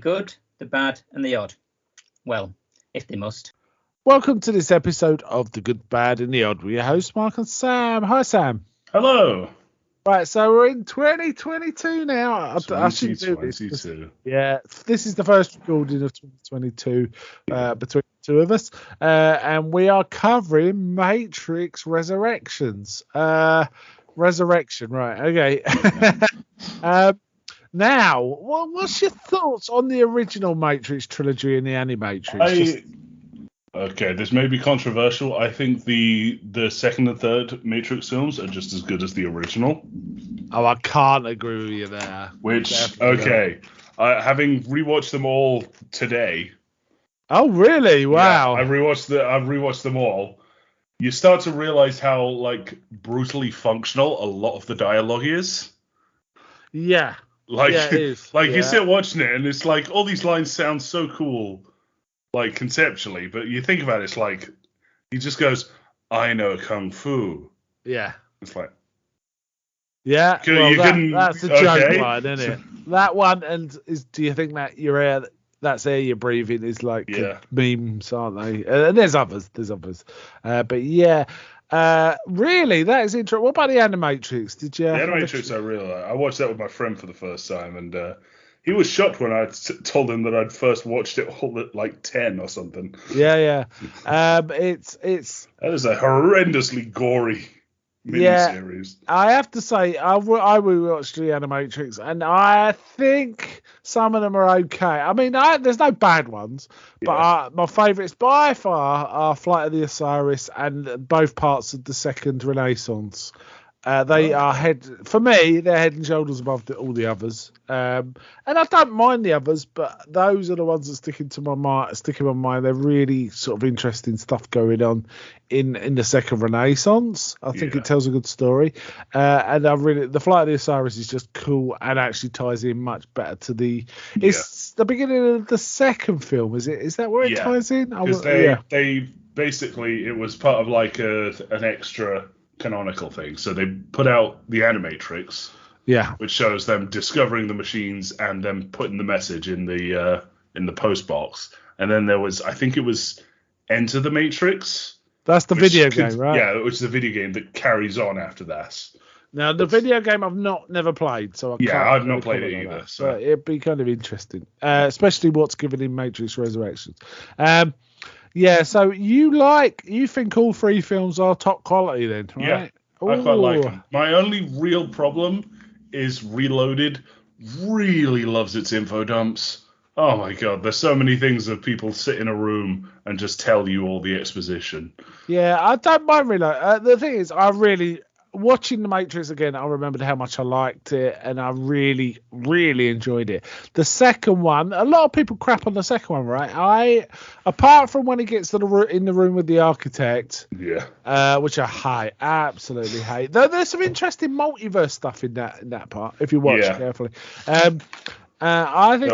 good, the bad, and the odd. Well, if they must. Welcome to this episode of The Good, Bad, and the Odd with your hosts, Mark and Sam. Hi, Sam. Hello. Right, so we're in 2022 now. I shouldn't do this. 2022. Yeah, this is the first recording of 2022 between the two of us. And we are covering Matrix Resurrections. Resurrection, right, okay. Now, what's your thoughts on the original Matrix trilogy and the Animatrix? Okay, this may be controversial. I think the second and third Matrix films are just as good as the original. Oh, I can't agree with you there. Having rewatched them all today. Oh, really? Wow. Yeah, I've rewatched them all. You start to realize how brutally functional a lot of the dialogue is. Yeah. It is. You sit watching it and it's like all these lines sound so cool, conceptually, but you think about it, it's like he just goes, "I know kung fu." Yeah. It's like, yeah. That's a joke line, isn't it? That one, and do you think that your air, that's air you're breathing, is memes, aren't they? And there's others. But yeah. Really, that is interesting. What about the Animatrix? Did you? The Animatrix, I really like. I watched that with my friend for the first time, and he was shocked when I told him that I'd first watched it all at 10 or something. Yeah. It's that is a horrendously gory miniseries. I have to say, I rewatched the Animatrix, and I think some of them are okay. I mean, there's no bad ones, but my favourites by far are Flight of the Osiris and both parts of the second Renaissance. They are for me, they're head and shoulders above all the others. And I don't mind the others, but those are the ones that stick in my mind. They're really sort of interesting stuff going on in the second Renaissance. I think it tells a good story. And the Flight of the Osiris is just cool and actually ties in much better to it's the beginning of the second film, is it? Is that where it ties in? Because they basically, it was part of an extra canonical thing. So they put out the Animatrix, which shows them discovering the machines and them putting the message in the post box. And then there was, I think it was Enter the Matrix. That's the video game, right? Yeah, which is a video game that carries on after that. Now, the video game I've never played, so I've not played it either. So. But it'd be kind of interesting, especially what's given in Matrix Resurrections. So you think all three films are top quality then, right? Yeah, I quite like them. My only real problem is Reloaded really loves its info dumps. Oh my god, there's so many things that people sit in a room and just tell you all the exposition. Yeah, I don't mind Reloaded. The thing is, watching The Matrix again, I remembered how much I liked it, and I really, really enjoyed it. The second one, a lot of people crap on the second one, right? Apart from when he gets in the room with the architect, which I absolutely hate. Though there's some interesting multiverse stuff in that part, if you watch carefully. I think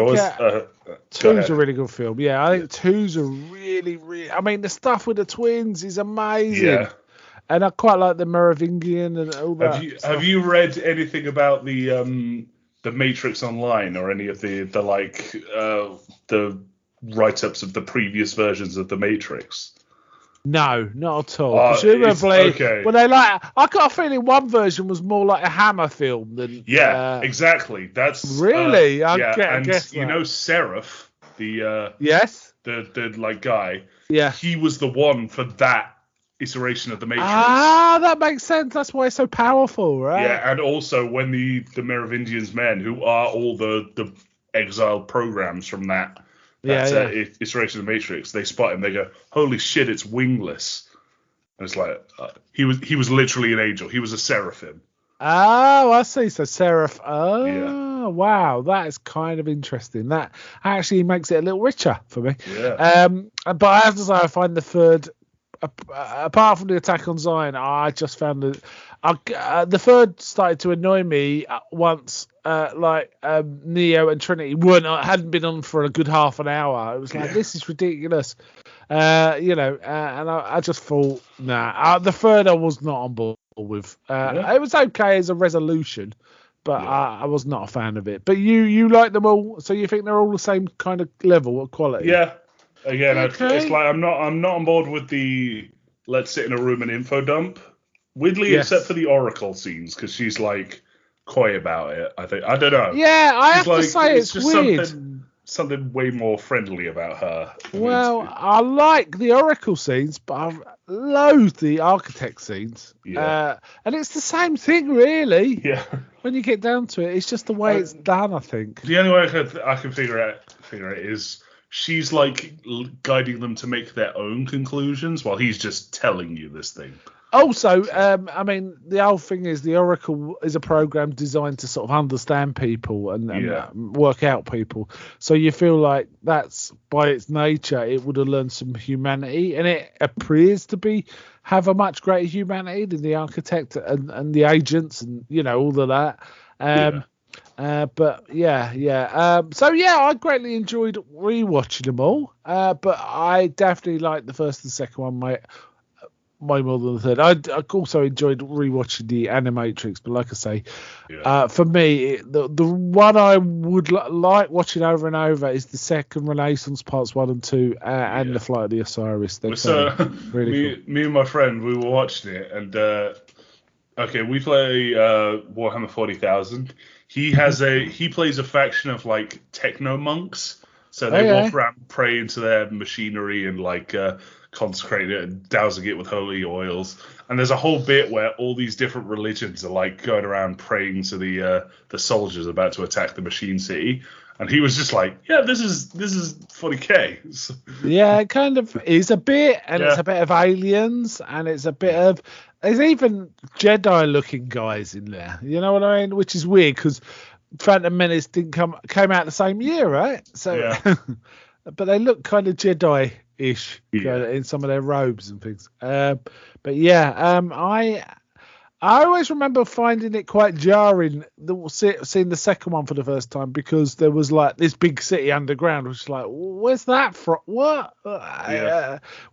two's a really good film. Yeah, I think two's a really, really. I mean, the stuff with the twins is amazing. Yeah. And I quite like the Merovingian and all that. Have you read anything about the Matrix Online or any of the write-ups of the previous versions of the Matrix? No, not at all. Presumably, when I got a feeling one version was more like a Hammer film than. Yeah, exactly. That's really. I guess you know Seraph, the guy. Yeah, he was the one for that iteration of the Matrix. That makes sense. That's why it's so powerful, right? Yeah, and also when the Merovingians men, who are all the exiled programs from that iteration of the Matrix, they spot him. They go, "Holy shit, it's wingless!" And it's like he was literally an angel. He was a seraphim. Oh, I see. So Seraph. Oh, wow, that is kind of interesting. That actually makes it a little richer for me. Yeah. But I have to say, I find the third. Apart from the Attack on Zion, I just found the third started to annoy me once Neo and Trinity hadn't been on for a good half an hour. It was like, this is ridiculous, and I just thought, the third I was not on board with. It was okay as a resolution, but I was not a fan of it. But you like them all, so you think they're all the same kind of level of quality? Yeah. Again, it's like I'm not on board with the let's sit in a room and info dump. Weirdly, except for the Oracle scenes, because she's like coy about it. I don't know. Yeah, I have to say it's just weird. Something way more friendly about her. Well, I like the Oracle scenes, but I loathe the Architect scenes. Yeah. And it's the same thing, really. Yeah. When you get down to it, it's just the way it's done, I think. The only way I can figure it is she's like guiding them to make their own conclusions while he's just telling you this thing. Also, I mean, the whole thing is the Oracle is a program designed to sort of understand people and work out people. So you feel like that's by its nature, it would have learned some humanity, and it appears to have a much greater humanity than the Architect and the agents and all of that. But so I greatly enjoyed rewatching them all. But I definitely like the first and second one, mate. Way more than the third. I also enjoyed rewatching the Animatrix, but like I say, for me, the one I would like watching over and over is the second Renaissance parts 1 and 2, and the Flight of the Osiris. So really cool. Me and my friend, we were watching it, and we play Warhammer 40,000. He plays a faction of like techno monks, so they walk around praying to their machinery and like. Consecrating it and dousing it with holy oils, and there's a whole bit where all these different religions are like going around praying to the soldiers about to attack the machine city, and he was just like, yeah, this is 40k. So, yeah, it kind of is a bit, and it's a bit of aliens, and it's a bit of there's even Jedi looking guys in there, you know what I mean, which is weird because Phantom Menace came out the same year, right? So but they look kind of Jedi-ish in some of their robes and things. I always remember finding it quite jarring seeing the second one for the first time because there was like this big city underground, which is like, where's that from? What?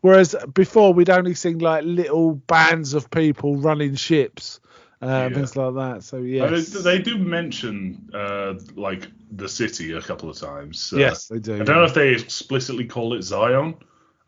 Whereas before we'd only seen like little bands of people running ships. Things like that. So they do mention like the city a couple of times. Yes, they do. I don't know if they explicitly call it Zion.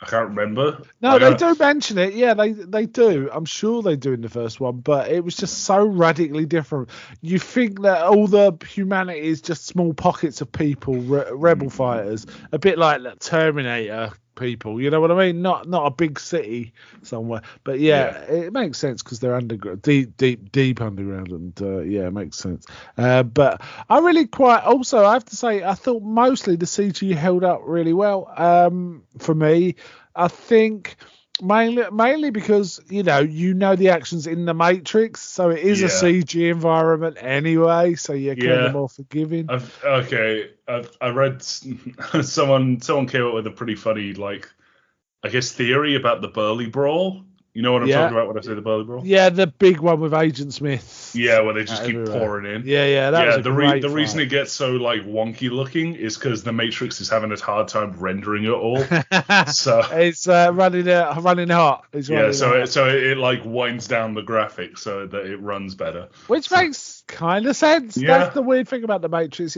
I can't remember. No, they do mention it. Yeah, they do. I'm sure they do in the first one, but it was just so radically different. You think that all the humanity is just small pockets of people, rebel fighters, a bit like Terminator people, you know what I mean? Not a big city somewhere, but it makes sense because they're underground, deep underground, and it makes sense. But I really also I have to say I thought mostly the CG held up really well. For me, I think mainly because you know the actions in the Matrix, so it is a CG environment anyway, so you're kind of more forgiving. I read someone came up with a pretty funny theory about the Burly Brawl. You know what I'm talking about when I say the Burly Brawl? Yeah, the big one with Agent Smith. Yeah, where they just keep pouring in. Yeah, that was the reason it gets so wonky looking is because the Matrix is having a hard time rendering it all. So it's running hot. So it winds down the graphics so that it runs better. Which makes kind of sense. Yeah. That's the weird thing about the Matrix.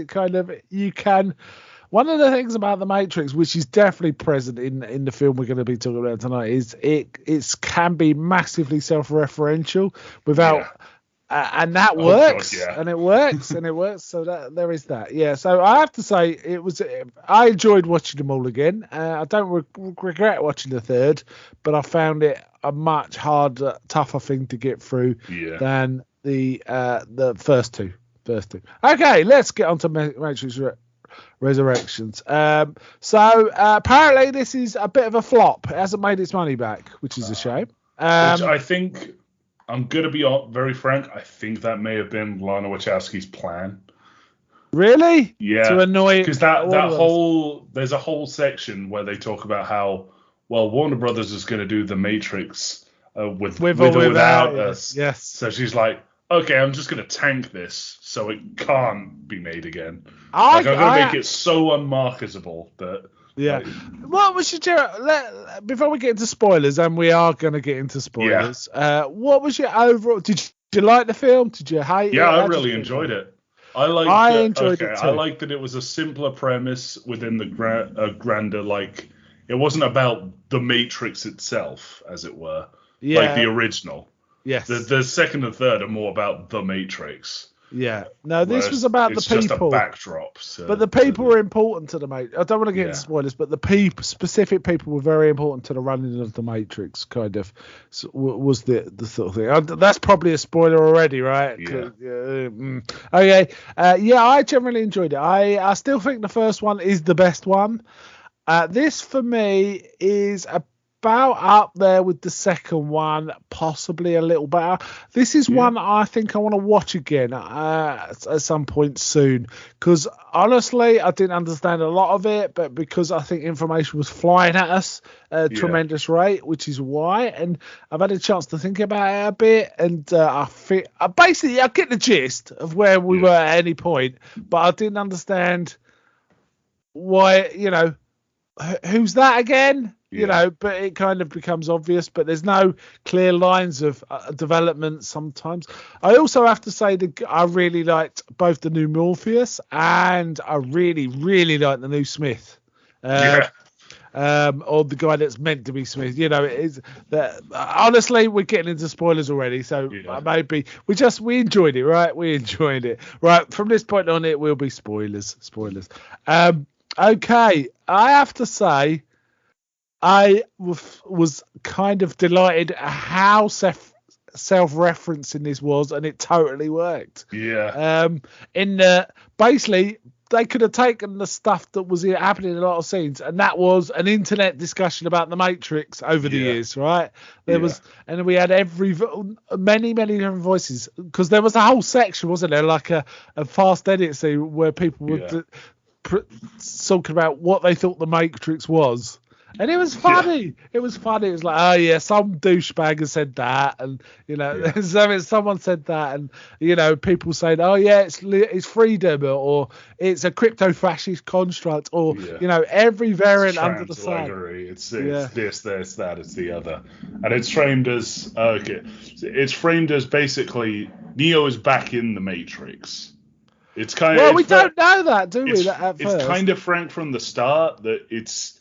One of the things about the Matrix, which is definitely present in the film we're going to be talking about tonight, is it can be massively self-referential without, and that works, and it works, and it works. So that there is that, So I have to say, I enjoyed watching them all again. I don't regret watching the third, but I found it a much harder, tougher thing to get through than the first two. Okay, let's get on to Matrix Resurrections. So apparently this is a bit of a flop. It hasn't made its money back, which is a shame. Which I think, I'm going to be very frank, I think that may have been Lana Wachowski's plan. Really? Yeah. To annoy, because there's a whole section where they talk about how Warner Brothers is going to do the Matrix with or without us. Yes. So she's like, okay, I'm just going to tank this so it can't be made again. I'm going to make it so unmarketable that... Yeah. What was your... Before we get into spoilers, and we are going to get into spoilers, what was your overall... Did you like the film? Did you hate it? Yeah, I really enjoyed it. I enjoyed it too. I liked that it was a simpler premise within the grander, like, it wasn't about the Matrix itself, as it were, like the original. Yes. The second and third are more about the Matrix. Yeah. No, this was about the people. It's just a backdrop. But the people were important to the Matrix. I don't want to get into spoilers, but the specific people were very important to the running of the Matrix, kind of, was the sort of thing. That's probably a spoiler already, right? Yeah. Okay. I generally enjoyed it. I still think the first one is the best one. This, for me, is about up there with the second one, possibly a little better. This is one I think I want to watch again at some point soon, because honestly I didn't understand a lot of it, but because I think information was flying at us at a tremendous rate, which is why, and I've had a chance to think about it a bit, and I get the gist of where we were at any point, but I didn't understand why, who's that again? But it kind of becomes obvious, but there's no clear lines of development sometimes. I also have to say that I really liked both the new Morpheus and I really, really liked the new Smith. Or the guy that's meant to be Smith. Honestly, we're getting into spoilers already, so maybe we enjoyed it, right? We enjoyed it. Right, from this point on, it will be spoilers. Okay, I have to say, I was kind of delighted at how self-referencing this was, and it totally worked. Yeah. Basically, they could have taken the stuff that was happening in a lot of scenes, and that was an internet discussion about the Matrix over the years, right? There was, and we had many different voices, because there was a whole section, wasn't there, like a fast edit scene where people were talking about what they thought the Matrix was. And it was funny. Yeah. It was funny. It was like, oh yeah, some douchebag has said that, and someone said that, and people saying, oh yeah, it's freedom, or it's a crypto-fascist construct, or every variant under the sun. It's this, that, it's the other, and it's framed as It's framed as basically Neo is back in the Matrix. It's kind of we don't know that, do we? It's kind of franked from the start that it's.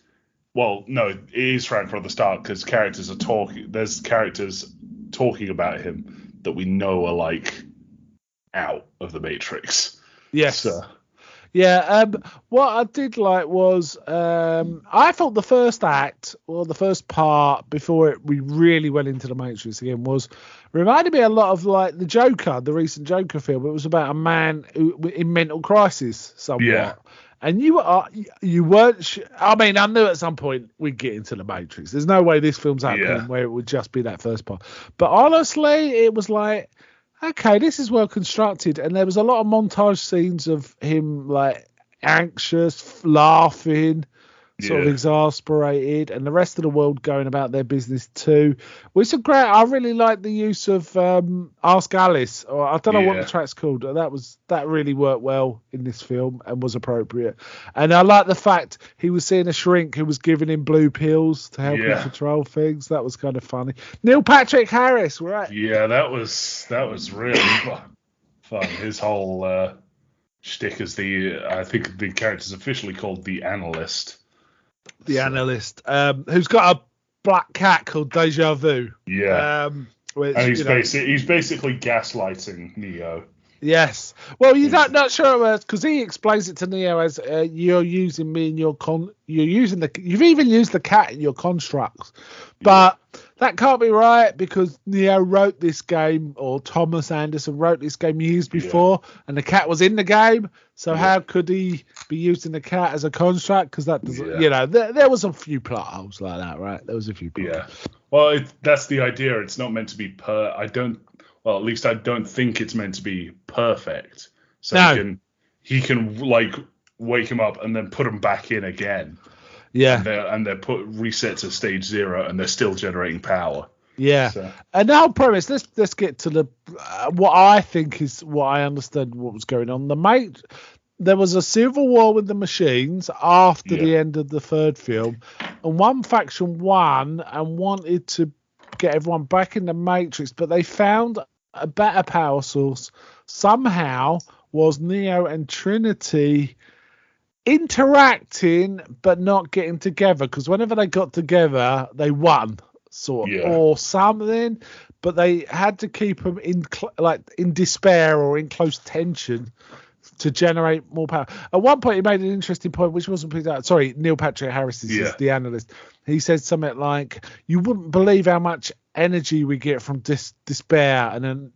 Well, no, it is franked from the start because characters are talking. There's characters talking about him that we know are like out of the Matrix. Yes. What I did like was I thought the first act, or the first part before we really went into the Matrix again, reminded me a lot of like the Joker, the recent Joker film. It was about a man in mental crisis somewhat. Yeah. And you weren't. I mean, I knew at some point we'd get into the Matrix. There's no way this film's happening where it would just be that first part. But honestly, it was like, okay, this is well constructed. And there was a lot of montage scenes of him like anxious, laughing, sort of exasperated, and the rest of the world going about their business too. Which is great. I really like the use of Ask Alice, or I don't know what the track's called. That really worked well in this film and was appropriate. And I like the fact he was seeing a shrink who was giving him blue pills to help him control things. That was kind of funny. Neil Patrick Harris, right? Yeah, that was really fun. His whole shtick as I think the character's officially called the Analyst. Analyst, who's got a black cat called Deja Vu. Yeah. And he's basically gaslighting Neo. Yes. Well, you're not sure because he explains it to Neo as you're using me in your you've even used the cat in your constructs, but that can't be right because Neo wrote this game, or Thomas Anderson wrote this game years before, and the cat was in the game. So how could he be using the cat as a construct? Because that doesn't, there was a few plot holes like that, right? There was a few. Yeah. Well, that's the idea. It's not meant to be at least I don't think it's meant to be perfect. So he can like wake him up and then put him back in again. Yeah. And they're reset to stage 0 and they're still generating power. Yeah. So. And now premise, let's get to the what I think is what I understood what was going on. There was a civil war with the machines after the end of the third film, and one faction won and wanted to get everyone back in the Matrix, but they found a better power source. Somehow was Neo and Trinity interacting but not getting together, because whenever they got together they won or something, but they had to keep them in despair or in close tension to generate more power. At one point he made an interesting point which wasn't picked out. Sorry, Neil Patrick Harris is the analyst. He said something like, you wouldn't believe how much energy we get from despair and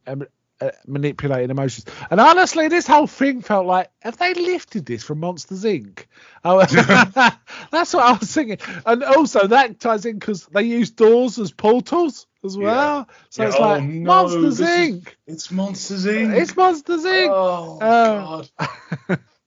manipulating emotions. And honestly, this whole thing felt like, have they lifted this from Monsters Inc? That's what I was thinking. And also that ties in because they use doors as portals as well. So it's like Monsters Inc. It's Monsters Inc. It's Monsters Inc. Oh God.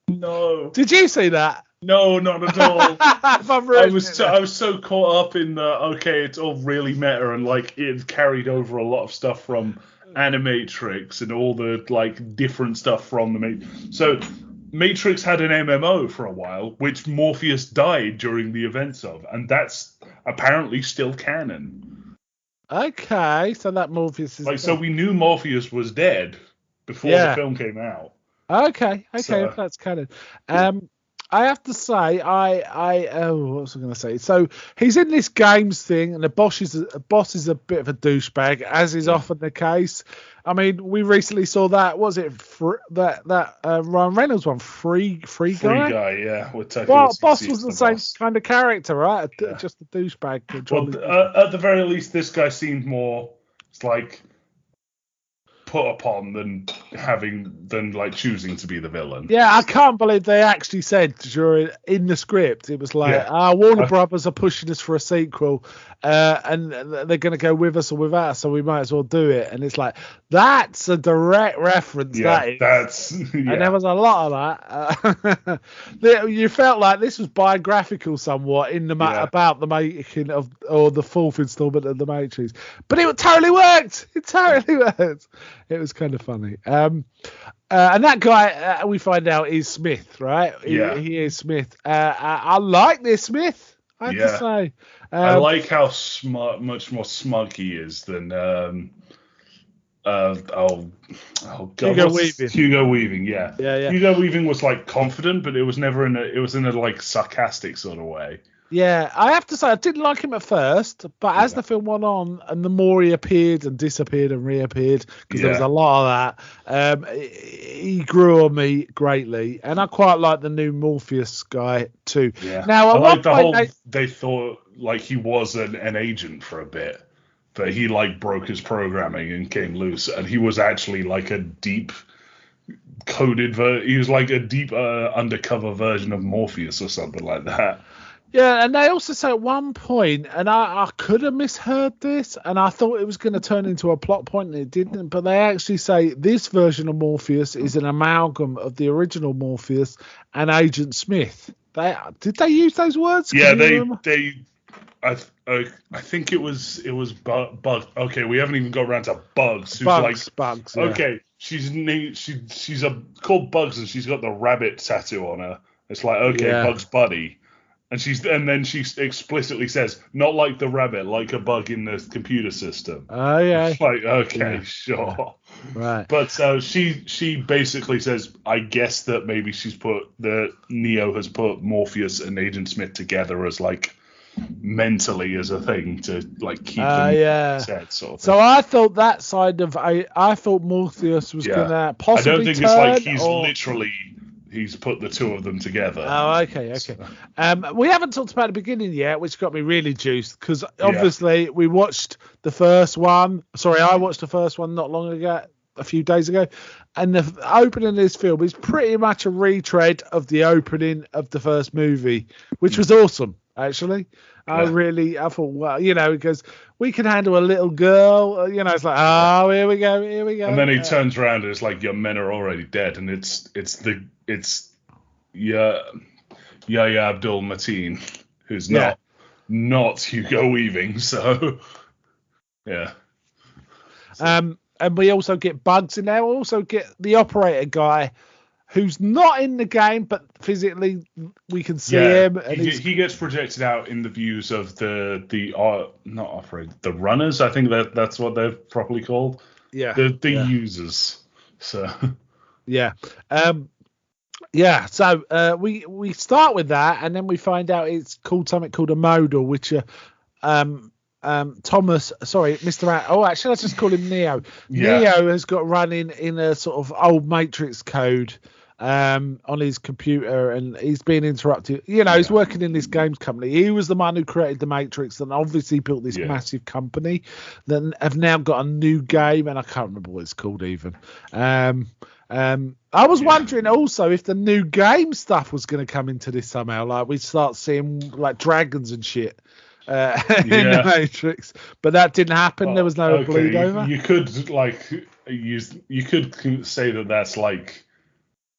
No. Did you see that? No, not at all. I was so caught up in it's all really meta, and like it carried over a lot of stuff from Animatrix and all the like different stuff from the Matrix. So Matrix had an MMO for a while, which Morpheus died during the events of, and that's apparently still canon. Okay, so that Morpheus is so we knew Morpheus was dead before the film came out. Okay, if that's canon. I have to say, what was I going to say? So he's in this games thing, and the boss is a bit of a douchebag, as is often the case. I mean, we recently saw that. Was it that Ryan Reynolds one? Free guy. Free guy, yeah. Boss was the same kind of character, right? Just a douchebag. Well, at the very least, this guy seemed more like put upon than choosing to be the villain. Yeah, I can't believe they actually said in the script, it was like, Warner Brothers are pushing us for a sequel, and they're going to go with us or without us, so we might as well do it. And it's like, that's a direct reference. Yeah, and there was a lot of that. You felt like this was biographical somewhat in about the making of, or the fourth installment of the Matrix, but it totally worked. It was kind of funny. And that guy, we find out, is Smith, right? He is Smith. I like this Smith, I have to say. I like how much more smug he is than God, Hugo Weaving. Hugo Weaving, yeah. Hugo Weaving was like confident, but it was never in a like sarcastic sort of way. Yeah, I have to say I didn't like him at first, but as the film went on, and the more he appeared and disappeared and reappeared, because there was a lot of that, he grew on me greatly, and I quite like the new Morpheus guy too. Yeah. Now, I like the whole. They thought like he was an agent for a bit, but he like broke his programming and came loose, and he was actually like a deep coded. He was like a deep undercover version of Morpheus or something like that. Yeah, and they also say at one point, and I could have misheard this, and I thought it was going to turn into a plot point, and it didn't, but they actually say this version of Morpheus is an amalgam of the original Morpheus and Agent Smith. Did they use those words? Yeah, I think it was Bugs. Okay, we haven't even got around to Bugs. Bugs. Yeah. Okay, she's called Bugs, and she's got the rabbit tattoo on her. It's like, Bugs Buddy. And then she explicitly says, not like the rabbit, like a bug in the computer system. Oh, yeah. It's like, sure. Right. But she basically says, I guess that maybe Neo has put Morpheus and Agent Smith together as like mentally as a thing to like keep them set, sort of thing. So I thought that side of I thought Morpheus was gonna possibly. I don't think it's like he's literally. He's put the two of them together. Oh, okay. So. We haven't talked about the beginning yet, which got me really juiced, because obviously we watched the first one. Sorry, I watched the first one not long ago, a few days ago, and the opening of this film is pretty much a retread of the opening of the first movie, which was awesome, actually. I thought, well, because we can handle a little girl, it's like, oh, here we go. And then he turns around and it's like, your men are already dead, and it's Yahya Abdul Mateen, who's not Hugo Weaving, so yeah. And we also get Bugs in there. We also get the operator guy, who's not in the game, but physically we can see him. And he gets projected out in the views of the runners. I think that's what they're properly called. Yeah. The users. So. Yeah. So we start with that, and then we find out it's called something called a modal, which Thomas, sorry, actually, let's just call him Neo. Yeah. Neo has got running in a sort of old Matrix code on his computer, and he's being interrupted. He's working in this games company. He was the man who created the Matrix, and obviously built this massive company that have now got a new game, and I can't remember what it's called even. I was wondering also if the new game stuff was going to come into this somehow, like we'd start seeing like dragons and shit. In the Matrix, but that didn't happen. There was no bleed over. You could you could say that that's like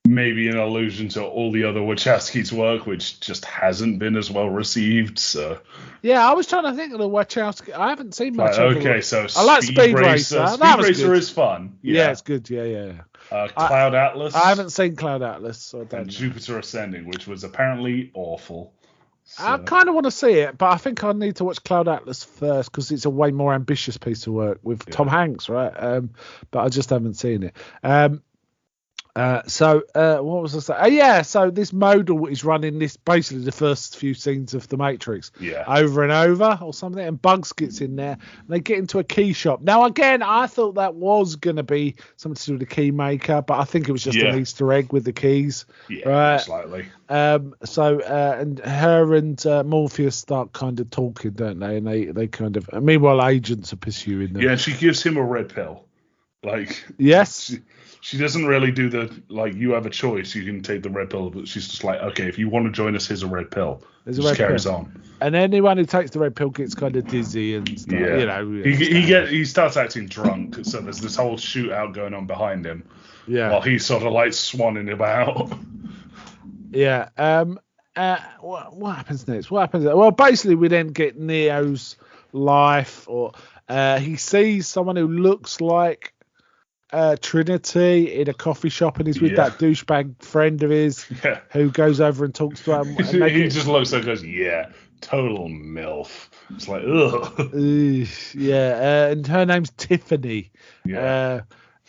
maybe an allusion to all the other Wachowski's work, which just hasn't been as well received. So I was trying to think of the Wachowski. I haven't seen much. So I like Speed Racer. Speed Racer is fun. Yeah, it's good. Yeah. Cloud Atlas. I haven't seen Cloud Atlas. So and Jupiter Ascending, which was apparently awful. So. I kind of want to see it, but I think I need to watch Cloud Atlas first because it's a way more ambitious piece of work with Tom Hanks, right? But I just haven't seen it. So what was I saying? So this modal is running this basically the first few scenes of the Matrix over and over or something, and Bugs gets in there and they get into a key shop. Now again, I thought that was going to be something to do with the key maker, but I think it was just an Easter egg with the keys. Right? Slightly. And her and Morpheus start kind of talking, don't they? And they kind of meanwhile agents are pursuing them. Yeah, and she gives him a red pill. Like She doesn't really do the, like, you have a choice, you can take the red pill, but she's just like, okay, if you want to join us, here's a red pill. Just carries on. And anyone who takes the red pill gets kind of dizzy and stuff, He starts acting drunk, so there's this whole shootout going on behind him. Yeah. While he's sort of like swanning about. Yeah. What happens next? Well, basically we then get Neo's life, or he sees someone who looks like Trinity in a coffee shop, and he's with that douchebag friend of his who goes over and talks to him. And he just looks and goes, total MILF. It's like, ugh. And her name's Tiffany.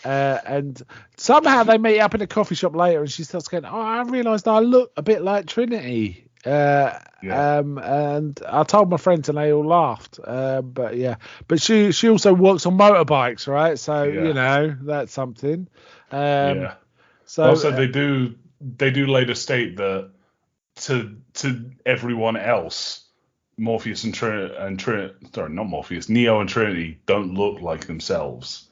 And somehow they meet up in a coffee shop later, and she starts going, I realised I look a bit like Trinity. And I told my friends and they all laughed. But she also works on motorbikes, right? So that's something. So also they do later state that to everyone else, Morpheus and Neo and Trinity don't look like themselves.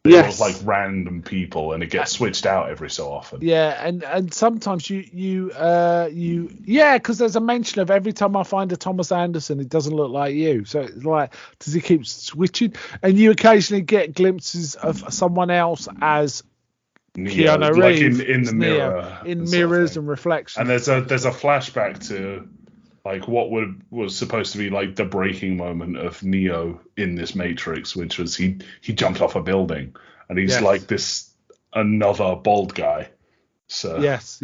They look like random people, and it gets switched out every so often. Yeah, and sometimes because there's a mention of every time I find a Thomas Anderson, it doesn't look like you. So it's like, does he keep switching? And you occasionally get glimpses of someone else as Neo, Keanu Reeves, like in the mirror, in mirrors and reflections. And there's a flashback to like what was supposed to be like the breaking moment of Neo in this Matrix, which was he jumped off a building, and he's like this another bald guy. So yes,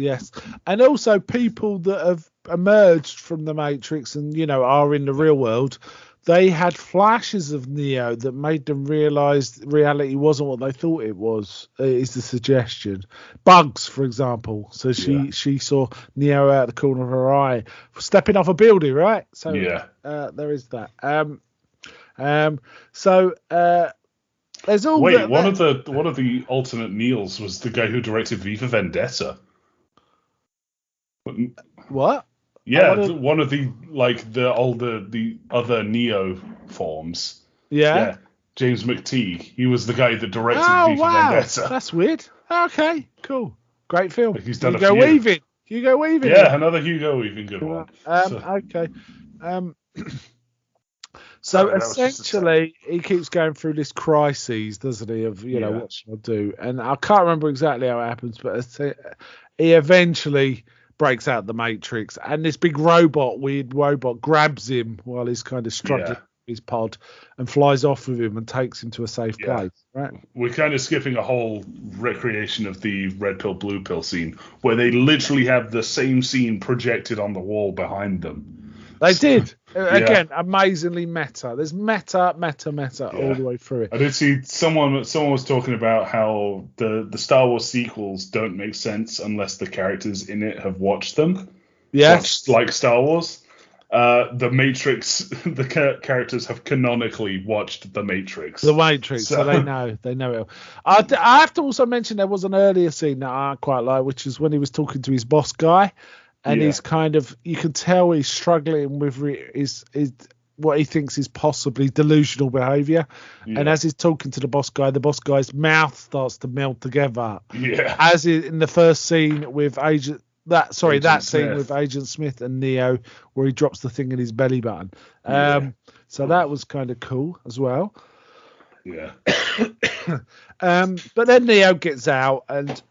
and also people that have emerged from the Matrix and are in the real world, they had flashes of Neo that made them realise reality wasn't what they thought it was. Is the suggestion. Bugs, for example. So she saw Neo out the corner of her eye stepping off a building, right? So there is that. There's all. Wait, one of the alternate Neils was the guy who directed V for Vendetta. What? Yeah, one of the the other Neo forms. Yeah. James McTeague. He was the guy that directed V for Vendetta. That's weird. Okay, cool. Great film. He's done Hugo Weaving. Hugo Weaving. Yeah, another Hugo Weaving good one. Okay. So essentially, he keeps going through this crisis, doesn't he? Of what shall I do? And I can't remember exactly how it happens, but he eventually breaks out the Matrix, and this big weird robot grabs him while he's kind of struggling his pod and flies off with him and takes him to a safe place. Right? We're kind of skipping a whole recreation of the red pill, blue pill scene, where they literally have the same scene projected on the wall behind them. They did. Again, amazingly meta. There's meta all the way through it. I did see someone was talking about how the Star Wars sequels don't make sense unless the characters in it have watched them. Yes. Like Star Wars. The Matrix, the characters have canonically watched The Matrix. So they know it. I have to also mention there was an earlier scene that I quite like, which is when he was talking to his boss guy, and he's kind of, you can tell he's struggling with his what he thinks is possibly delusional behaviour. Yeah. And as he's talking to the boss guy's mouth starts to meld together. Yeah. As in the first scene with that scene with Agent Smith and Neo, where he drops the thing in his belly button. So that was kind of cool as well. Yeah. But then Neo gets out and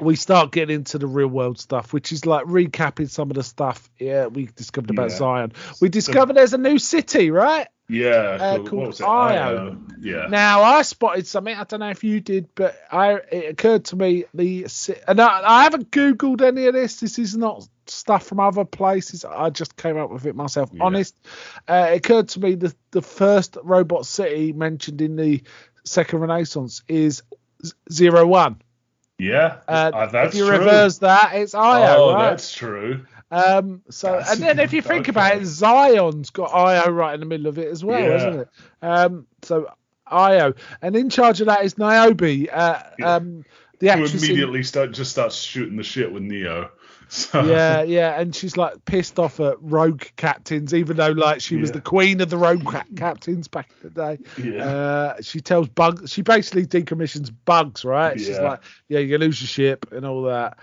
we start getting into the real world stuff, which is like recapping some of the stuff we discovered about Zion. We discovered there's a new city, right? Yeah, called what was it? Io. Yeah. Now I spotted something. I don't know if you did, but it occurred to me and I haven't Googled any of this. This is not stuff from other places. I just came up with it myself. Yeah. Honest. It occurred to me the first robot city mentioned in the Second Renaissance is 01. Yeah, that's if you true. Reverse that, it's Io. Right? That's true. And then if you think about it, Zion's got Io right in the middle of it as well, isn't it? So Io, and in charge of that is Niobe, the actress who immediately starts shooting the shit with Neo. So. Yeah, and she's like pissed off at rogue captains, even though like she was the queen of the rogue captains back in the day. Yeah. She tells Bugs, she basically decommissions Bugs, right? She's like, you lose your ship and all that.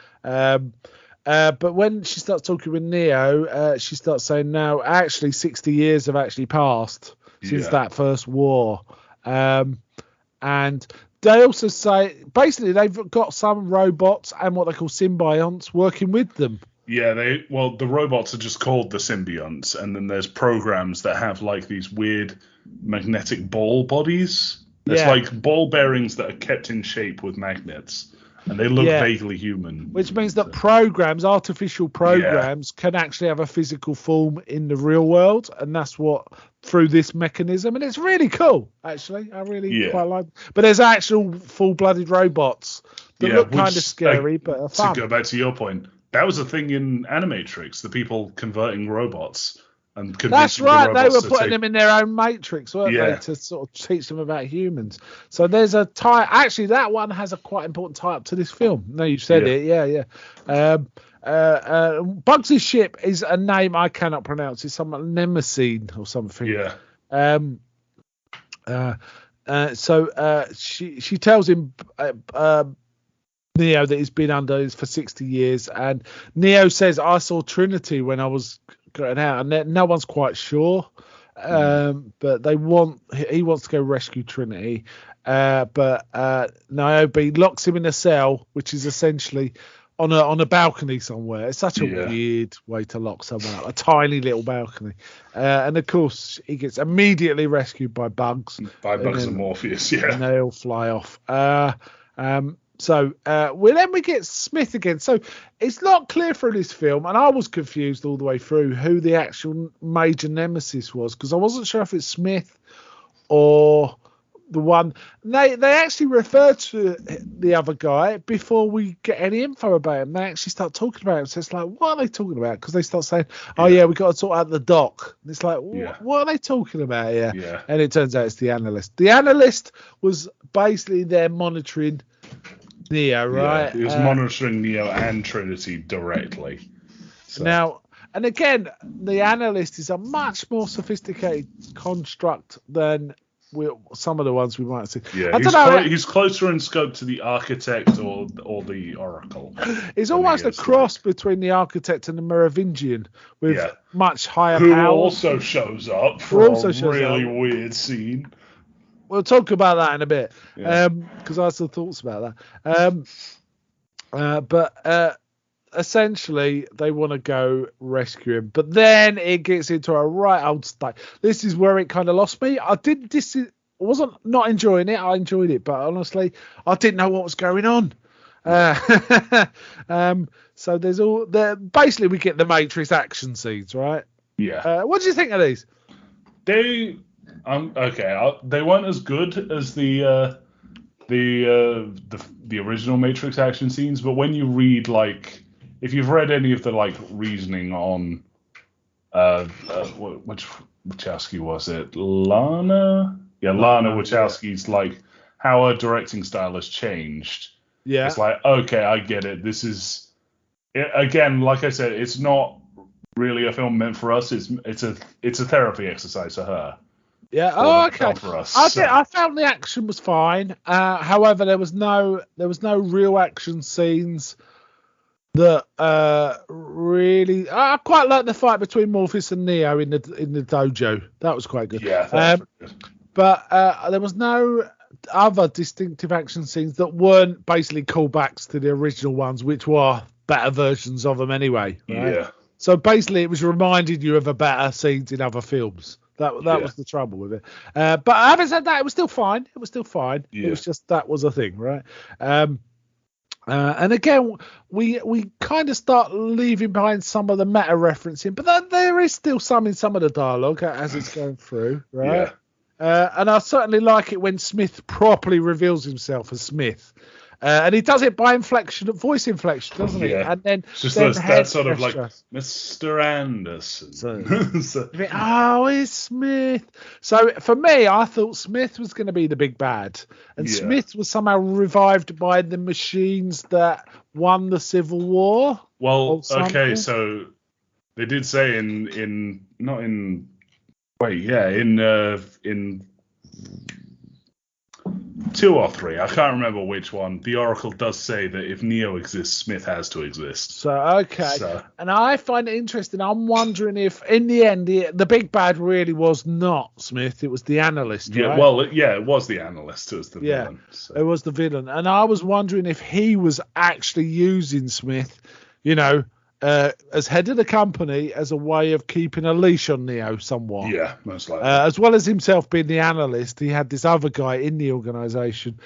But when she starts talking with Neo, she starts saying, no, actually 60 years have actually passed since that first war. And they also say, basically, they've got some robots and what they call symbionts working with them. Yeah, the robots are just called the symbionts, and then there's programs that have like these weird magnetic ball bodies. There's like ball bearings that are kept in shape with magnets, and they look vaguely human. Which means that artificial programs, can actually have a physical form in the real world, and that's what through this mechanism, and it's really cool. Actually, I really quite like. But there's actual full-blooded robots that look kind of scary, but are fun. To go back to your point, that was a thing in Animatrix, the people converting robots. And that's right, they were putting them in their own matrix, weren't they, to sort of teach them about humans. So there's a tie. Actually, that one has a quite important tie-up to this film. No, you said it, Bugs' ship is a name I cannot pronounce. It's some Nemesine or something. So she tells him Neo that he's been under for 60 years, and Neo says, I saw Trinity when I was going out, and no one's quite sure. But he wants to go rescue Trinity. But Niobe locks him in a cell, which is essentially on a balcony somewhere. It's such a weird way to lock someone up, a tiny little balcony. And of course, he gets immediately rescued by Bugs. And Morpheus, and they all fly off. So we get Smith again. So it's not clear through this film, and I was confused all the way through who the actual major nemesis was, because I wasn't sure if it's Smith or the one. They actually refer to the other guy before we get any info about him. They actually start talking about him. So it's like, what are they talking about? Because they start saying, we got to sort out the dock. And it's like, what are they talking about here? Yeah. And it turns out it's the analyst. The analyst was basically there monitoring Neo, right? He was monitoring Neo and Trinity directly. So. Now, and again, the analyst is a much more sophisticated construct than some of the ones we might see. Yeah, he's closer in scope to the Architect or the Oracle. He's almost a cross between the Architect and the Merovingian, with much higher power. Who also shows up for a really weird scene. We'll talk about that in a bit, because I have some thoughts about that. But essentially, they want to go rescue him. But then it gets into a right old state. This is where it kind of lost me. I wasn't not enjoying it. I enjoyed it, but honestly, I didn't know what was going on. So there's basically we get the Matrix action scenes, right? Yeah. What do you think of these? They they weren't as good as the original Matrix action scenes, but when you read, like, if you've read any of the, like, reasoning on which Wachowski was it? Lana? Yeah, Lana Wachowski's, like, how her directing style has changed. Yeah. It's like, okay, I get it. This is, again, like I said, it's not really a film meant for us. It's a therapy exercise for her. Yeah. Oh, okay. For us, I found the action was fine. However, there was no real action scenes that really. I quite like the fight between Morpheus and Neo in the dojo. That was quite good. Yeah. That was good. But there was no other distinctive action scenes that weren't basically callbacks to the original ones, which were better versions of them anyway. Right? Yeah. So basically, it was reminding you of a better scenes in other films. That was the trouble with it. But having said that, it was still fine. Yeah. It was just that was a thing, right? And again, we kind of start leaving behind some of the meta referencing, but there is still some in some of the dialogue as it's going through, right? Yeah. And I certainly like it when Smith properly reveals himself as Smith. And he does it by voice inflection, doesn't he? Yeah. And then just that sort of like Mr. Anderson. It's Smith. So for me, I thought Smith was going to be the big bad, and Smith was somehow revived by the machines that won the Civil War. Well, okay, so they did say in 2 or 3, I can't remember which one, the Oracle does say that if Neo exists, Smith has to exist. And I find it interesting. I'm wondering if, in the end, the big bad really was not Smith, it was the Analyst, right? Yeah, well, it was the Analyst who was the villain. So. It was the villain. And I was wondering if he was actually using Smith, as head of the company as a way of keeping a leash on Neo somewhat. Yeah, most likely. As well as himself being the Analyst, he had this other guy in the organisation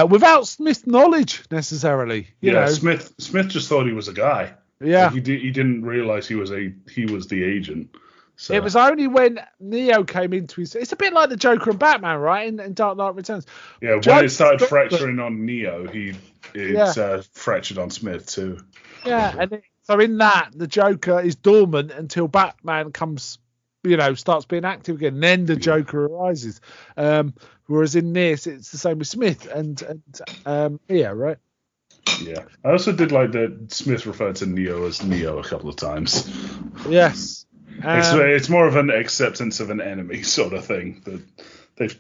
without Smith's knowledge necessarily. You know. Smith just thought he was a guy. Yeah, like he didn't realise he was the agent. So. It was only when Neo came into his... It's a bit like the Joker and Batman, right? In Dark Knight Returns. Yeah, when it started fracturing on Neo, it fractured on Smith too. Yeah, so in that, the Joker is dormant until Batman comes, starts being active again. And then the Joker arises. Whereas in this, it's the same with Smith and right? Yeah. I also did like that Smith referred to Neo as Neo a couple of times. Yes. It's more of an acceptance of an enemy sort of thing that they've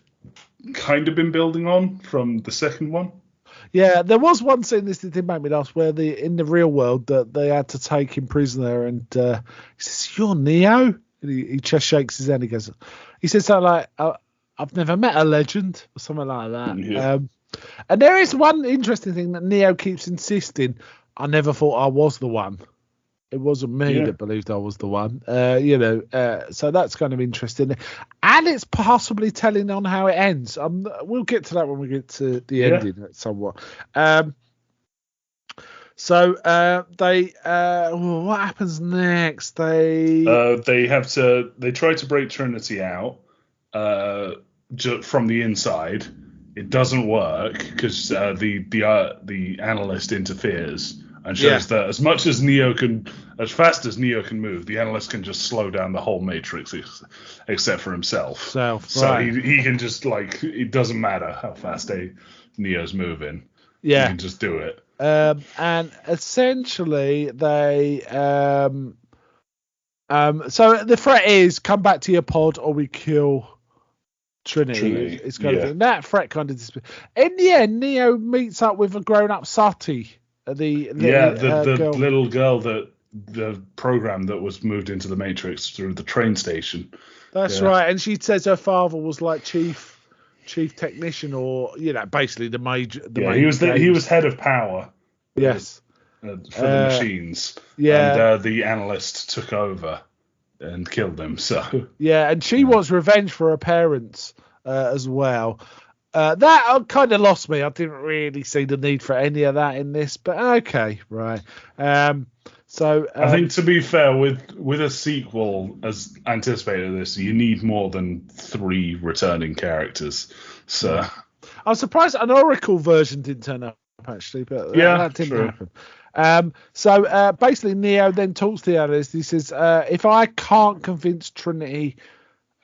kind of been building on from the second one. Yeah, there was one scene that did make me laugh where in the real world that they had to take him prisoner, and he says, "You're Neo?" And he just shakes his head. He says something like, "I've never met a legend," or something like that. Yeah. And there is one interesting thing that Neo keeps insisting. I never thought I was the one. It wasn't me that believed I was the one. So that's kind of interesting. And it's possibly telling on how it ends. We'll get to that when we get to the ending somewhat. What happens next? They try to break Trinity out from the inside. It doesn't work because the Analyst interferes. And shows that as fast as Neo can move, the Analyst can just slow down the whole Matrix except for himself. So he can just, it doesn't matter how fast Neo's moving. Yeah. He can just do it. And essentially they so the threat is come back to your pod or we kill Trinity. It's kind of thing. That threat kind of disappears. In the end, Neo meets up with a grown-up Sati. The little girl that the program that was moved into the Matrix through the train station. That's right, and she says her father was like chief technician, or basically the major. He was head of power. Yes, for the machines. Yeah, and the Analyst took over and killed him. So and she wants revenge for her parents as well. That kind of lost me. I didn't really see the need for any of that in this, but okay, right. So I think, to be fair, with a sequel as anticipated this, you need more than 3 returning characters. So I'm surprised an Oracle version didn't turn up, actually, but that didn't happen. So basically, Neo then talks to the analyst. He says, if I can't convince Trinity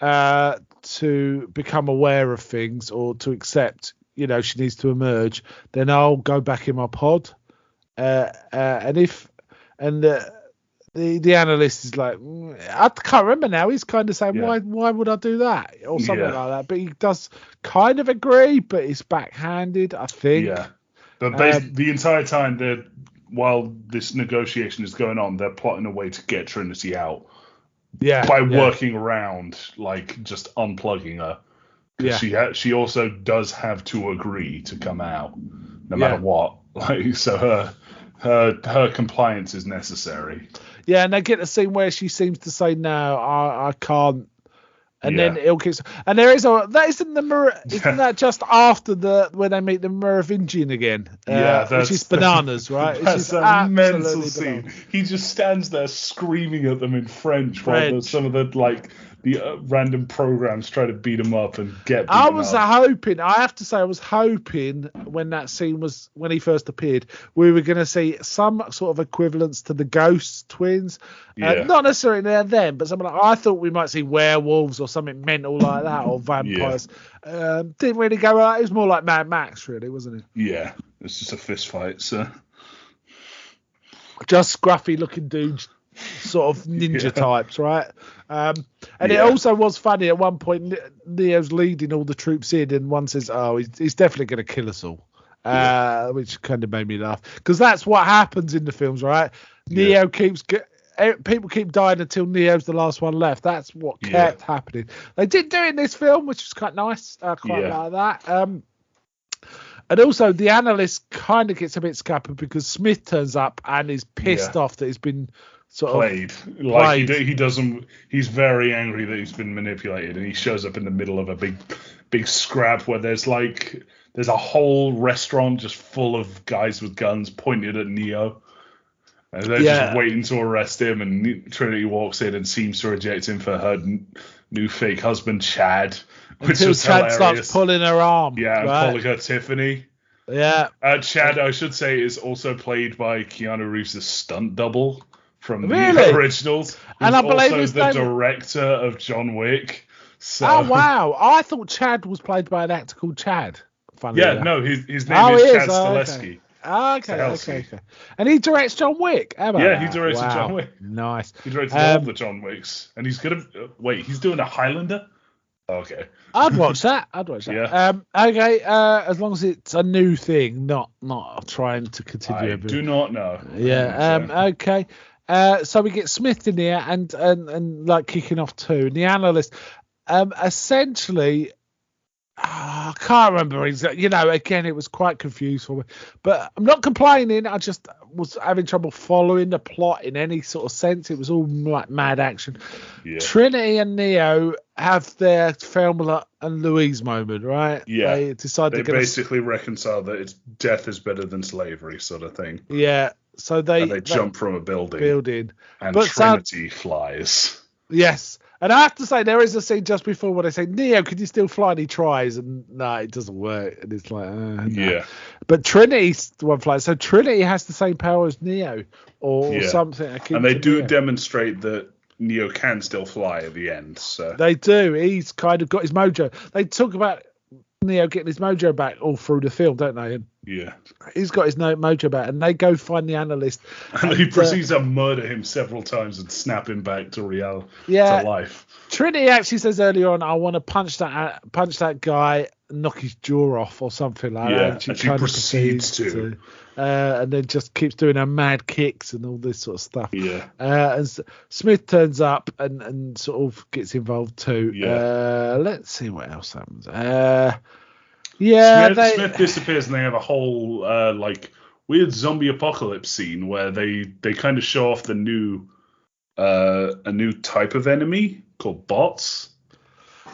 to become aware of things or to accept, she needs to emerge, then I'll go back in my pod. The analyst is like, I can't remember now. He's kind of saying, why would I do that? Or something like that. But he does kind of agree, but it's backhanded, I think. Yeah. But the entire time, while this negotiation is going on, they're plotting a way to get Trinity out. Yeah. By working around, just unplugging her. Yeah. She also does have to agree to come out, no matter what. So her compliance is necessary. Yeah, and they get the scene where she seems to say, no, I can't. And then it keeps. And there is that isn't the isn't that just after when they meet the Merovingian again? Which is bananas, right? That's a mental scene. Bananas. He just stands there screaming at them in French. While some of the random programs try to beat him up and get. I was hoping. I have to say, I was hoping when that scene when he first appeared, we were going to see some sort of equivalence to the Ghost twins. Not necessarily them, but something I thought we might see werewolves or something mental like that, or vampires. Didn't really go right. It was more like Mad Max, really, wasn't it? Yeah, it's just a fist fight, so. Just scruffy looking dudes, sort of ninja types, right? It also was funny at one point. Neo's leading all the troops in, and one says, "Oh, he's definitely going to kill us all," which kind of made me laugh because that's what happens in the films, right? Neo people keep dying until Neo's the last one left. That's what kept happening. They did do it in this film, which was quite nice. I quite like that. And also, the analyst kind of gets a bit scuppered because Smith turns up and is pissed off that he's been played. He doesn't. He's very angry that he's been manipulated, and he shows up in the middle of a big scrap where there's a whole restaurant just full of guys with guns pointed at Neo. And they're just waiting to arrest him, and Trinity walks in and seems to reject him for her new fake husband, Chad. Until Chad starts pulling her arm. Yeah, and calling her Tiffany. Yeah. Chad, I should say, is also played by Keanu Reeves' stunt double from the originals. And I believe also the director of John Wick. So. Oh, wow. I thought Chad was played by an actor called Chad. Funny no, his name is Chad Stahelski. Okay. And he directs John Wick. He directed John Wick. Nice. He directed all the John Wicks, and he's gonna he's doing a Highlander. Okay. I'd watch that. Yeah. Okay. As long as it's a new thing, not trying to continue. I do not know. Yeah. Okay. So we get Smith in here and like kicking off too. And the analyst, essentially. I can't remember exactly. Again, it was quite confused for me. But I'm not complaining. I just was having trouble following the plot in any sort of sense. It was all like mad action. Yeah. Trinity and Neo have their Thelma and Louise moment, right? Yeah. They decide they basically reconcile that death is better than slavery, sort of thing. Yeah. So they jump from a building. And Trinity flies. Yes. And I have to say, there is a scene just before where they say, Neo, can you still fly? And he tries, and no, it doesn't work. And it's like, no. Yeah. But Trinity's the one flying. So Trinity has the same power as Neo or something. And they do demonstrate that Neo can still fly at the end. So they do. He's kind of got his mojo. They talk about Neo getting his mojo back all through the film, don't they? And he's got his mojo back, and they go find the analyst. And he proceeds to murder him several times and snap him back to to life. Trinity actually says earlier on, "I want to punch that guy, knock his jaw off, or something like that." And she proceeds to. And then just keeps doing her mad kicks and all this sort of stuff. Yeah. And Smith turns up and sort of gets involved too. Yeah. Let's see what else happens. Smith disappears, and they have a whole weird zombie apocalypse scene where they kind of show off a new type of enemy called bots,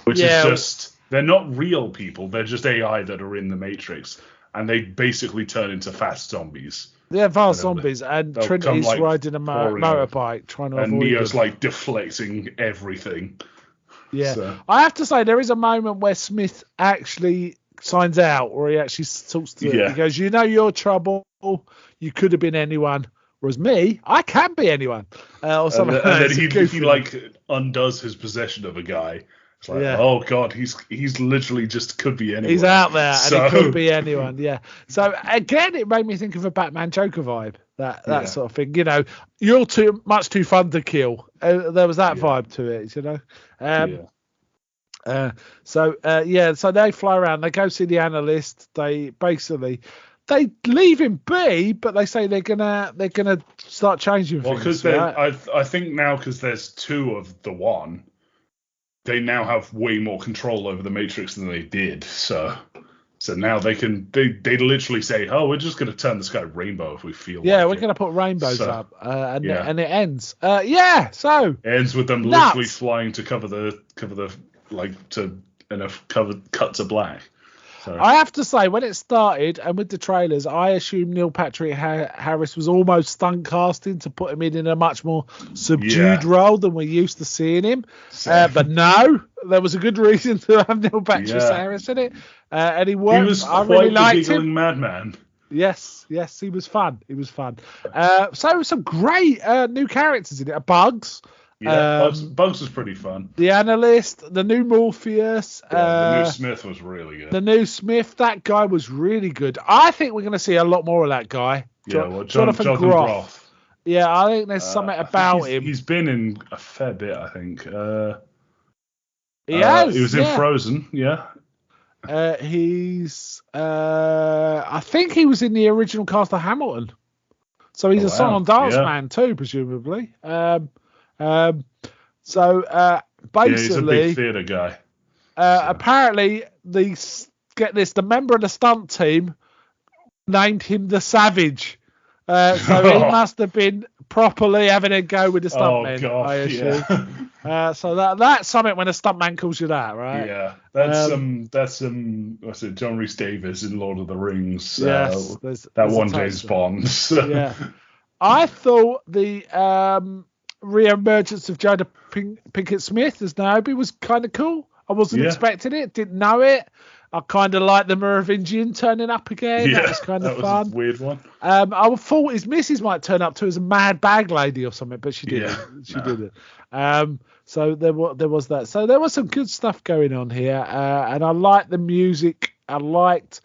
which is just, they're not real people, they're just AI that are in the Matrix, and they basically turn into fast zombies. The advanced zombies, and Trinity's come, riding a motorbike trying to avoid and Neo's them. like deflecting everything. Yeah, so. I have to say there is a moment where Smith actually signs out, or he actually talks to it. He goes, "You know your trouble. You could have been anyone, whereas me, I can be anyone." Or something. And then he like undoes his possession of a guy. It's like, oh god, he's literally just could be anyone. He's out there and he could be anyone. Yeah. So again, it made me think of a Batman Joker vibe. That sort of thing. You know, you're too fun to kill. There was that vibe to it. You know. So they fly around. They go see the analyst. They leave him be, but they say they're gonna start changing things. Well, because I think now because there's two of the one, they now have way more control over the Matrix than they did. So now they literally say, oh, we're just gonna turn the sky rainbow if we feel. Yeah, like we're gonna put rainbows up, and it ends. So it ends with them literally flying to cover the cut to black. So. I have to say, when it started and with the trailers, I assumed Neil Patrick Harris was almost stunt casting to put him in a much more subdued role than we're used to seeing him. But no, there was a good reason to have Neil Patrick Harris in it, and he worked. He was I really liked the giggling him. madman. Yes, he was fun. So some great new characters in it. Bugs. Yeah, Bugs was pretty fun. The analyst, the new Morpheus. The new Smith was really good. The new Smith, that guy was really good. I think we're going to see a lot more of that guy. Jonathan Groff. Yeah, I think there's something about him. He's been in a fair bit, I think. He has. He was in Frozen, yeah. I think he was in the original cast of Hamilton. So he's a song and dance man too, presumably. Basically, he's a big theatre guy. Apparently, the member of the stunt team named him the Savage. So he must have been properly having a go with the stuntmen, I assume. So that's something when a stuntman calls you that, right? Yeah, that's what's it? John Rhys Davies in Lord of the Rings. Yes, there's James Bond. Yeah, I thought the re-emergence of Jada Pinkett Smith as Niobe was kind of cool. I wasn't expecting it, didn't know it. I kind of like the Merovingian turning up again. Yeah, that was kind of fun. A weird one. I thought his missus might turn up too as a mad bag lady or something, but she didn't. Didn't. So there was that. So there was some good stuff going on here, and I liked the music. I liked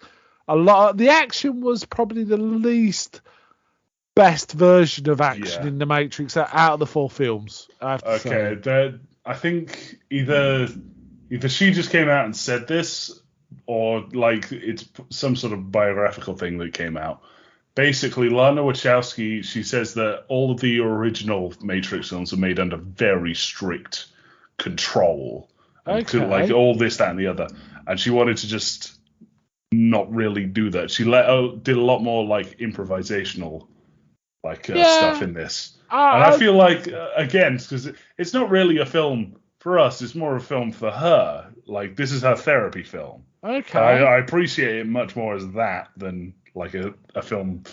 a lot. The action was probably the least best version of action in the Matrix out of the four films. I have to say. I think either she just came out and said this, or like it's some sort of biographical thing that came out. Basically, Lana Wachowski, she says that all of the original Matrix films are made under very strict control. Like all this, that, and the other. And she wanted to just not really do that. She did a lot more like improvisational stuff in this. And I feel like, again, because it's not really a film for us, it's more a film for her. Like, this is her therapy film. Okay. I appreciate it much more as that than like a film,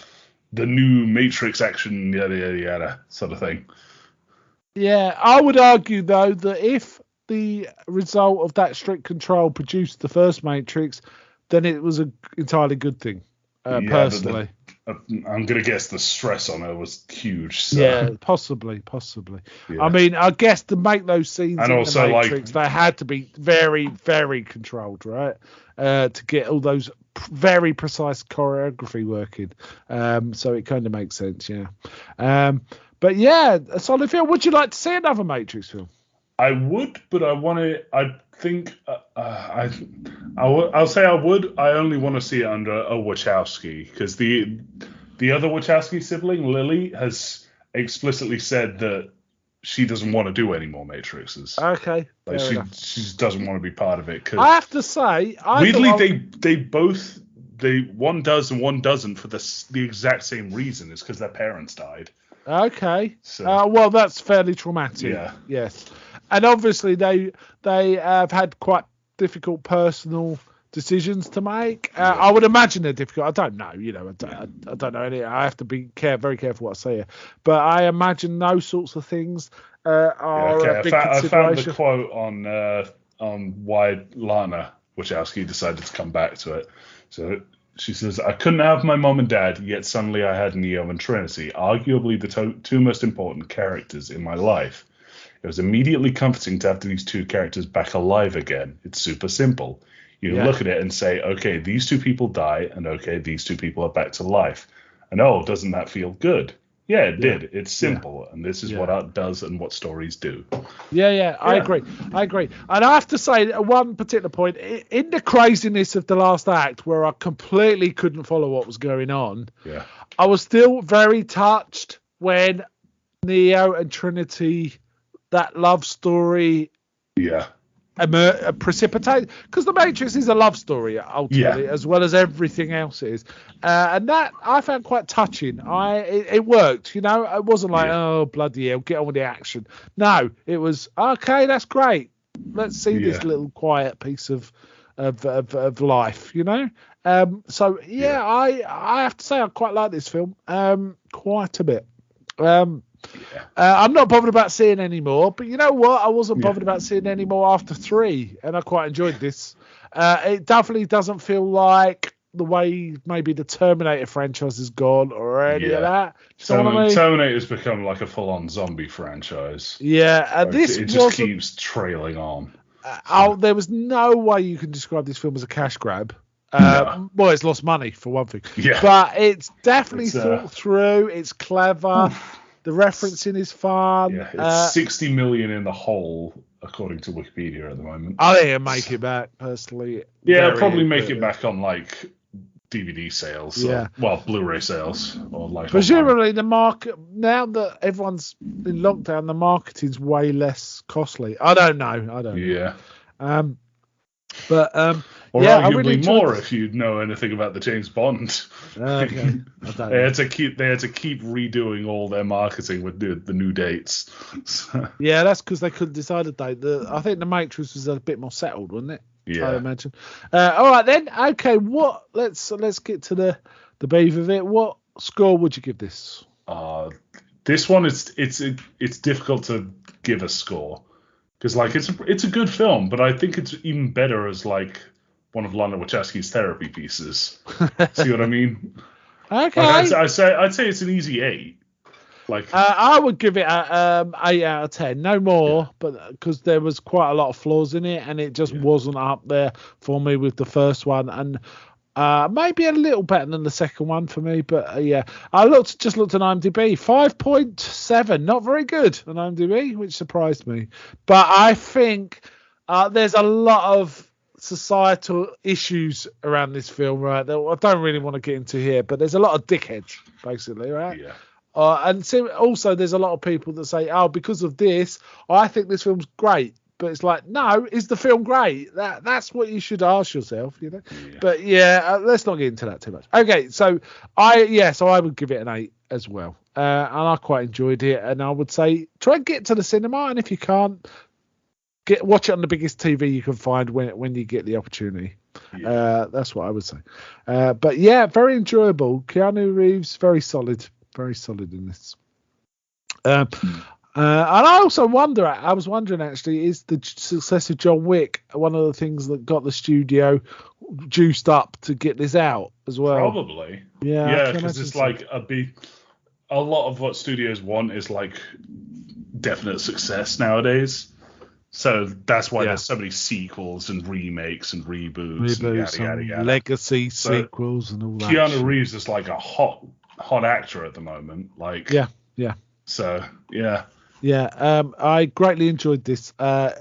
the new Matrix action, yada, yada, yada, sort of thing. Yeah, I would argue, though, that if the result of that strict control produced the first Matrix, then it was an entirely good thing, personally. I'm going to guess the stress on her was huge. So. Yeah, possibly. Yeah. I mean, I guess to make those scenes in the Matrix, they had to be very, very controlled, right? To get all those very precise choreography working. So it kind of makes sense, yeah. But yeah, a solid film. Would you like to see another Matrix film? I would, but I'll say I would. I only want to see it under a Wachowski, because the other Wachowski sibling, Lily, has explicitly said that she doesn't want to do any more Matrixes. Okay. Like she just doesn't want to be part of it. Cause I have to say, weirdly, they both one does and one doesn't for the exact same reason. It's because their parents died. Okay. So. Well, that's fairly traumatic. Yeah. Yes. And obviously they have had quite difficult personal decisions to make. I would imagine they're difficult. I don't know. I don't know any. I have to be very careful what I say here. But I imagine those sorts of things are a big consideration. I found the quote on why Lana Wachowski decided to come back to it. So she says, "I couldn't have my mom and dad, yet suddenly I had Neo and Trinity, arguably the two most important characters in my life. It was immediately comforting to have these two characters back alive again. It's super simple. You look at it and say, okay, these two people die, and okay, these two people are back to life. And doesn't that feel good? Yeah, it did. It's simple, and this is what art does and what stories do." Yeah, I agree. And I have to say, at one particular point, in the craziness of the last act, where I completely couldn't follow what was going on, I was still very touched when Neo and Trinity, that love story, precipitate, because the Matrix is a love story ultimately, as well as everything else is, and that I found quite touching. It worked, it wasn't like oh bloody hell, get on with the action. No, it was okay, that's great, let's see this little quiet piece of life, so I have to say I quite like this film quite a bit. I'm not bothered about seeing any more, but you know what? I wasn't bothered about seeing any more after 3, and I quite enjoyed this. It definitely doesn't feel like the way maybe the Terminator franchise has gone or any of that. Terminator's become like a full-on zombie franchise. Yeah, it just keeps trailing on. There was no way you can describe this film as a cash grab. Well, it's lost money for one thing, but it's definitely thought through. It's clever. The referencing is fun. Yeah, it's 60 million in the hole, according to Wikipedia at the moment. I think it'll make it back, personally. Yeah, it'll probably make it back on like DVD sales. Blu-ray sales, or like. Presumably, the market, now that everyone's in lockdown, the marketing's way less costly. I don't know. Yeah. Or arguably I really more if you know anything about the James Bond. Okay. They had to keep redoing all their marketing with the new dates. Yeah, that's because they couldn't decide a date. I think the Matrix was a bit more settled, wasn't it? Yeah, I imagine. All right then. Okay, let's get to the beef of it. What score would you give this? This one it's difficult to give a score. Because like it's a good film, but I think it's even better as like one of Lana Wachowski's therapy pieces. See what I mean? Okay. I'd say it's an easy 8. Like I would give it a 8 out of 10, no more, but because there was quite a lot of flaws in it, and it just wasn't up there for me with the first one, and maybe a little better than the second one for me, but I just looked at IMDb, 5.7, not very good on IMDb, which surprised me. But I think there's a lot of societal issues around this film, right? That I don't really want to get into here, but there's a lot of dickheads, basically, right? Yeah. And so also there's a lot of people that say, because of this, I think this film's great. But it's like, no, is the film great? That's what you should ask yourself, Yeah. But let's not get into that too much. Okay, so I would give it an 8 as well, and I quite enjoyed it. And I would say try and get to the cinema, and if you can't, watch it on the biggest TV you can find when you get the opportunity. That's what I would say. But very enjoyable. Keanu Reeves, very solid in this. And I also I was wondering actually, is the success of John Wick one of the things that got the studio juiced up to get this out as well? Probably. Yeah, because it's like a lot of what studios want is like definite success nowadays. So that's why there's so many sequels and remakes and reboots and yada, yada. Legacy sequels and all that. Keanu Reeves is like a hot actor at the moment. Like So I greatly enjoyed this. Okay,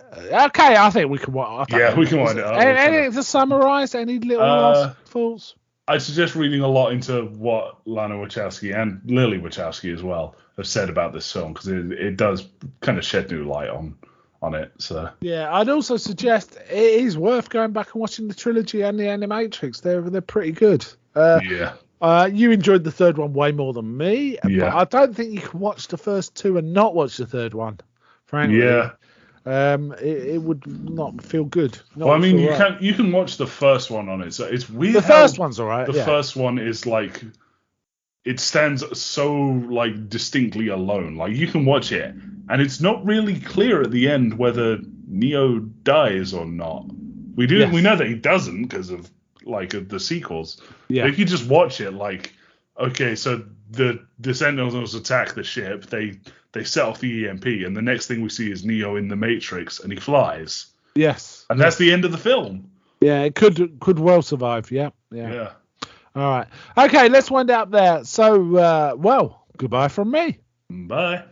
I think we can wind it up. Anything to summarise? Any little last thoughts? I suggest reading a lot into what Lana Wachowski and Lily Wachowski as well have said about this film, because it does kind of shed new light on it. So I'd also suggest it is worth going back and watching the trilogy and the Animatrix. They're pretty good. You enjoyed the third one way more than me, but I don't think you can watch the first two and not watch the third one, frankly. it would not feel good. Well, I mean, you can watch the first one on it. So it's weird. The first one's alright. The first one is like, it stands so like distinctly alone. Like you can watch it, and it's not really clear at the end whether Neo dies or not. We know that he doesn't because of like the sequels. Yeah. But if you just watch it, like, okay, so the Sentinels attack the ship. They set off the EMP, and the next thing we see is Neo in the Matrix, and he flies. Yes. And that's the end of the film. Yeah, it could well survive. Yeah. All right. Okay, let's wind up there. So, well, goodbye from me. Bye.